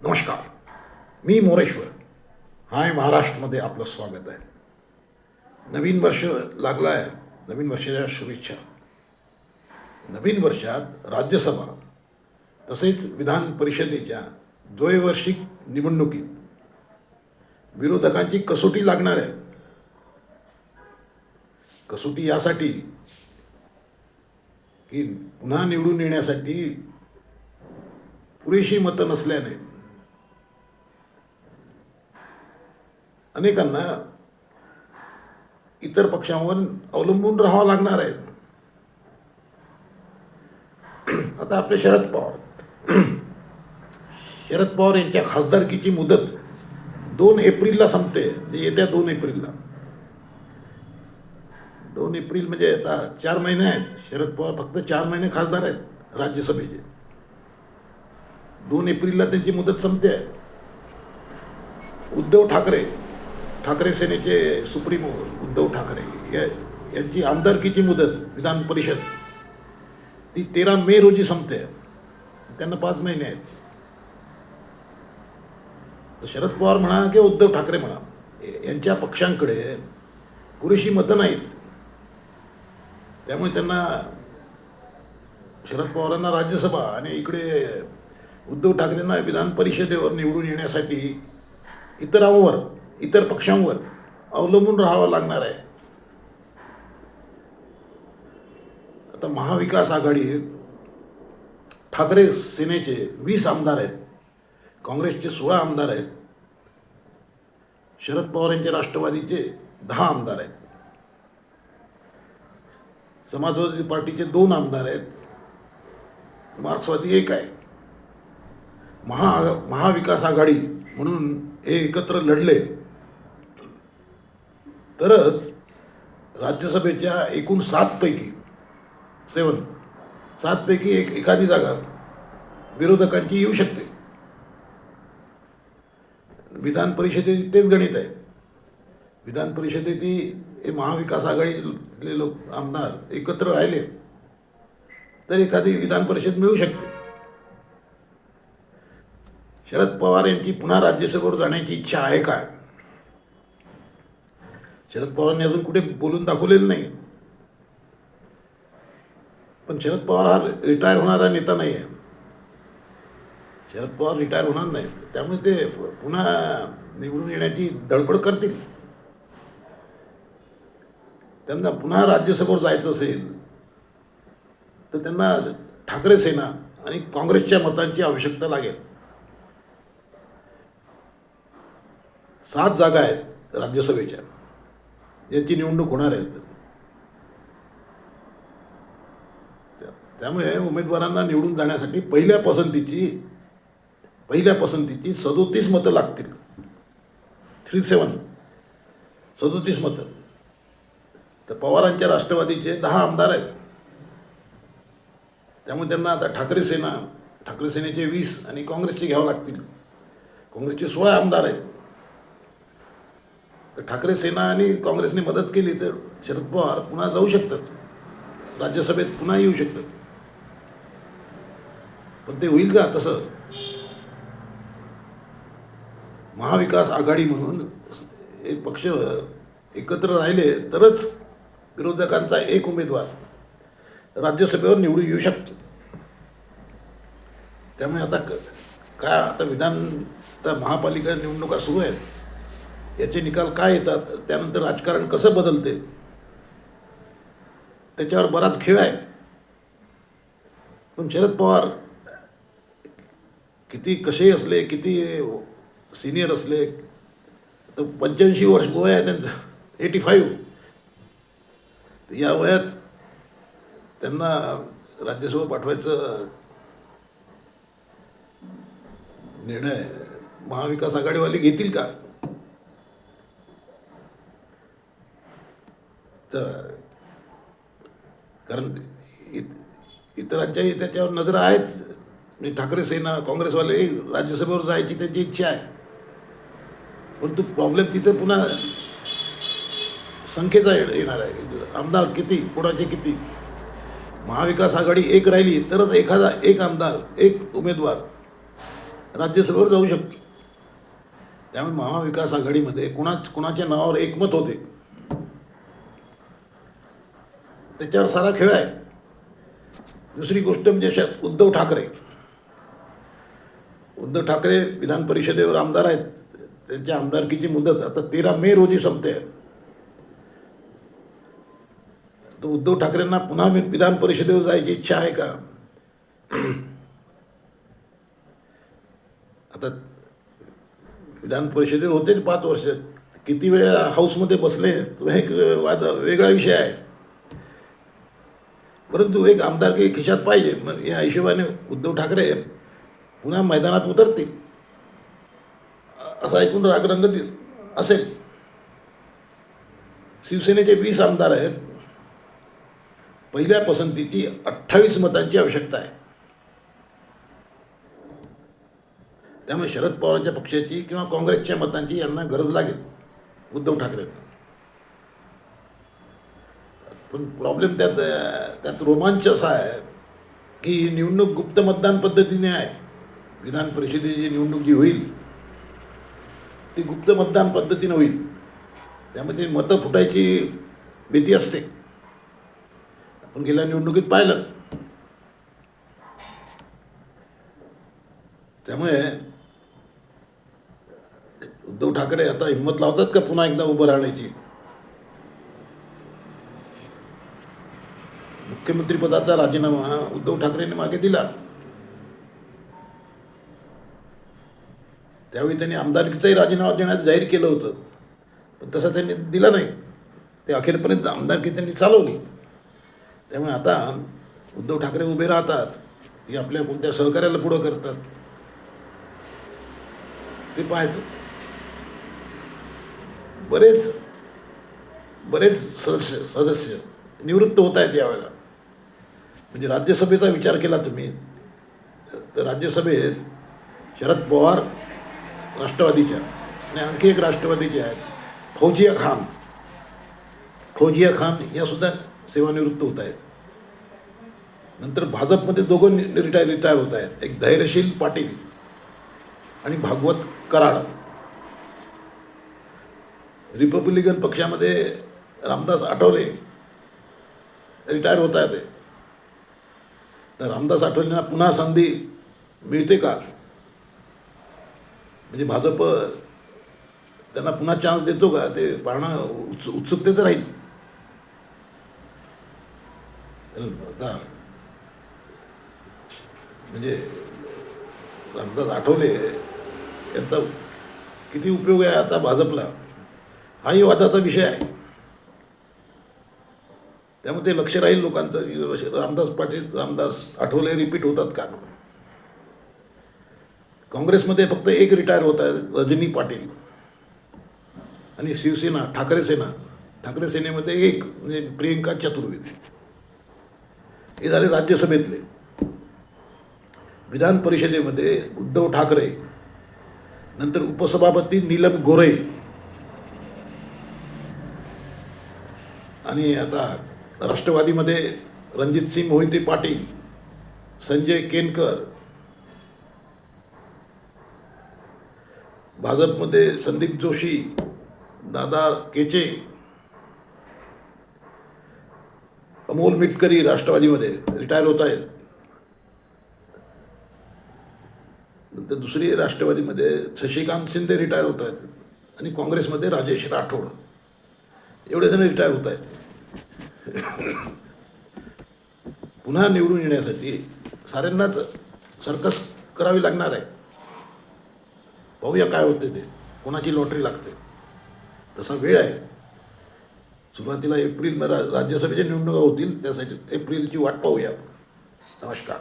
नमस्कार. मी मोरेश्वर. हाय महाराष्ट्रमध्ये आपलं स्वागत आहे. नवीन वर्ष लागलं आहे. नवीन वर्षाच्या शुभेच्छा. नवीन वर्षात राज्यसभा तसेच विधान परिषदेच्या द्वैवार्षिक निवडणुकीत विरोधकांची कसोटी लागणार आहे. कसोटी यासाठी की पुन्हा निवडून येण्यासाठी पुरेशी मतं नसल्याने अनेकांना इतर पक्षांवर अवलंबून राहावं लागणार आहे. आता आपले शरद पवार यांच्या खासदारकीची मुदत 2 एप्रिलला संपते. येत्या 2 एप्रिलला. 2 एप्रिल म्हणजे आता 4 महिने आहेत. शरद पवार फक्त 4 महिने खासदार आहेत राज्यसभेचे. 2 एप्रिलला त्यांची मुदत संपते आहे. उद्धव ठाकरे सेनेचे सुप्रीमो उद्धव ठाकरे यांची आमदारकीची मुदत विधान परिषद ती 13 मे रोजी संपते. त्यांना 5 महिने आहेत. तर शरद पवार म्हणा किंवा उद्धव ठाकरे म्हणा, यांच्या पक्षांकडे पुरेशी मतं नाहीत. त्यामुळे त्यांना शरद पवारांना राज्यसभा आणि इकडे उद्धव ठाकरेंना विधान परिषदेवर निवडून येण्यासाठी इतर पक्षांवर अवलंबून राहावं लागणार आहे. आता महाविकास आघाडीत ठाकरे सेनेचे 20 आमदार आहेत. काँग्रेसचे 16 आमदार आहेत. शरद पवार यांचे राष्ट्रवादीचे 10 आमदार आहेत. समाजवादी पार्टीचे 2 आमदार आहेत. मार्क्सवादी 1 आहे. महाविकास आघाडी म्हणून हे एकत्र लढले तरच राज्यसभेच्या एकूण 7 पैकी एखादी जागा विरोधकांची येऊ शकते. विधान परिषदेत तेच गणित आहे. विधान परिषदेत हे महाविकास आघाडीतले लोक आमदार एकत्र राहिले तर एखादी विधान परिषद मिळू शकते. शरद पवार यांची पुन्हा राज्यसभेवर जाण्याची इच्छा आहे काय? शरद पवारांनी अजून कुठे बोलून दाखवलेलं नाही. पण शरद पवार हा रिटायर होणारा नेता नाही आहे. शरद पवार रिटायर होणार नाही. त्यामुळे ते पुन्हा निवडून येण्याची धडपड करतील. त्यांना पुन्हा राज्यसभेवर जायचं असेल तर त्यांना ठाकरे सेना आणि काँग्रेसच्या मतांची आवश्यकता लागेल. 7 जागा आहेत राज्यसभेच्या यांची निवडणूक होणार आहे. त्यामुळे उमेदवारांना निवडून जाण्यासाठी पहिल्या पसंतीची 37 मतं लागतील. 37 मतं. तर पवारांच्या राष्ट्रवादीचे 10 आमदार आहेत. त्यामुळे त्यांना आता ठाकरे सेनेचे 20 आणि काँग्रेसचे घ्यावं लागतील. काँग्रेसचे 16 आमदार आहेत. तर ठाकरे सेना आणि काँग्रेसने मदत केली तर शरद पवार पुन्हा जाऊ शकतात. राज्यसभेत पुन्हा येऊ शकतात. पण ते होईल का तसं? महाविकास आघाडी म्हणून हे पक्ष एकत्र राहिले तरच विरोधकांचा एक उमेदवार राज्यसभेवर निवडून येऊ शकतो. त्यामुळे आता महापालिका निवडणुका सुरू आहेत. याचे निकाल काय येतात, त्यानंतर राजकारण कसं बदलते त्याच्यावर बराच खेळ आहे. पण शरद पवार कसे असले, किती सिनियर असले, तर 85 वर्ष वय आहे त्यांचं, 85. तर या वयात त्यांना राज्यसभा पाठवायचं निर्णय महाविकास आघाडीवाले घेतील का? तर कारण इतरांच्याही त्याच्यावर नजर आहेत. म्हणजे ठाकरे सेना, काँग्रेसवाले राज्यसभेवर जायची त्यांची इच्छा आहे. परंतु प्रॉब्लेम तिथे पुन्हा संख्येचा येणार आहे. आमदार किती, कोणाचे किती. महाविकास आघाडी एक राहिली तरच एक आमदार, एक उमेदवार राज्यसभेवर जाऊ शकतो. त्यामुळे महाविकास आघाडीमध्ये कुणाच्या नावावर एकमत होते त्याच्यावर सारा खेळ आहे. दुसरी गोष्ट म्हणजे उद्धव ठाकरे विधान परिषदेवर आमदार आहेत. त्यांच्या आमदारकीची मुदत आता 13 मे रोजी संपते. तर उद्धव ठाकरेंना पुन्हा विधान परिषदेवर जायची इच्छा आहे का? आता विधान परिषदेवर होते 5 वर्ष, किती वेळा हाऊसमध्ये बसले तो एक वेगळा विषय आहे. परंतु एक आमदारकी खिशात पाहिजे. मग या हिशोबाने उद्धव ठाकरे पुन्हा मैदानात उतरतील असं ऐकून रागरंगत असेल. शिवसेनेचे 20 आमदार आहेत. पहिल्या पसंतीची 28 मतांची आवश्यकता आहे. त्यामुळे शरद पवारांच्या पक्षाची किंवा काँग्रेसच्या मतांची यांना गरज लागेल उद्धव ठाकरेंना. पण प्रॉब्लेम त्यात रोमांच असा आहे की ही निवडणूक गुप्त मतदान पद्धतीने आहे. विधान परिषदेची निवडणूक जी होईल ती गुप्त मतदान पद्धतीने होईल. त्यामध्ये मतं फुटायची भीती असते. आपण गेल्या निवडणुकीत पाहिलं. त्यामुळे उद्धव ठाकरे आता हिंमत लावतात का पुन्हा एकदा उभं राहण्याची? मुख्यमंत्रीपदाचा राजीनामा उद्धव ठाकरेंनी मागे दिला. त्यावेळी त्यांनी आमदारकीचाही राजीनामा देण्यास जाहीर केलं होतं, पण तसं त्यांनी दिला नाही. ते अखेरपर्यंत आमदारकी त्यांनी चालवली. त्यामुळे आता उद्धव ठाकरे उभे राहतात की आपल्या कोणत्या सहकार्याला पुढं करतात ते पाहायचं. बरेच सदस्य निवृत्त होत आहेत यावेळेला. म्हणजे राज्यसभेचा विचार केला तुम्ही तर राज्यसभेत शरद पवार राष्ट्रवादीच्या आणि आणखी एक राष्ट्रवादीचे आहेत फौजिया खान या सुद्धा सेवानिवृत्त होत आहेत. नंतर भाजपमध्ये दोघं रिटायर होत आहेत. एक धैर्यशील पाटील आणि भागवत कराड. रिपब्लिकन पक्षामध्ये रामदास आठवले रिटायर होत आहेत. तर रामदास आठवलेंना पुन्हा संधी मिळते का? म्हणजे भाजप त्यांना पुन्हा चान्स देतो का ते पाहणं उत्सुकतेचं राहील. आता म्हणजे रामदास आठवले यांचा किती उपयोग आहे आता भाजपला हाही वादाचा विषय आहे. त्यामुळे ते लक्ष राहील लोकांचं की रामदास आठवले रिपीट होतात का. काँग्रेसमध्ये फक्त एक रिटायर होत आहे रजनी पाटील. आणि शिवसेना ठाकरे सेनेमध्ये एक म्हणजे प्रियंका चतुर्वेदी. हे झाले राज्यसभेतले. विधान परिषदेमध्ये उद्धव ठाकरे, नंतर उपसभापती नीलम गोऱ्हे आणि आता राष्ट्रवादीमध्ये रणजितसिंह मोहिते पाटील, संजय केनकर, भाजपमध्ये संदीप जोशी, दादा केचे, अमोल मिटकरी राष्ट्रवादीमध्ये रिटायर होत आहेत. नंतर दुसरी राष्ट्रवादीमध्ये शशिकांत शिंदे रिटायर होत आहेत आणि काँग्रेसमध्ये राजेश राठोड एवढे जण रिटायर होत आहेत. पुन्हा निवडून येण्यासाठी साऱ्यांनाच सर्कस करावी लागणार आहे. पाहूया काय होते ते, कोणाची लॉटरी लागते. तसा वेळ आहे. सुरुवातीला एप्रिलमध्ये राज्यसभेच्या निवडणुका होतील, त्यासाठी एप्रिलची वाट पाहूया. नमस्कार.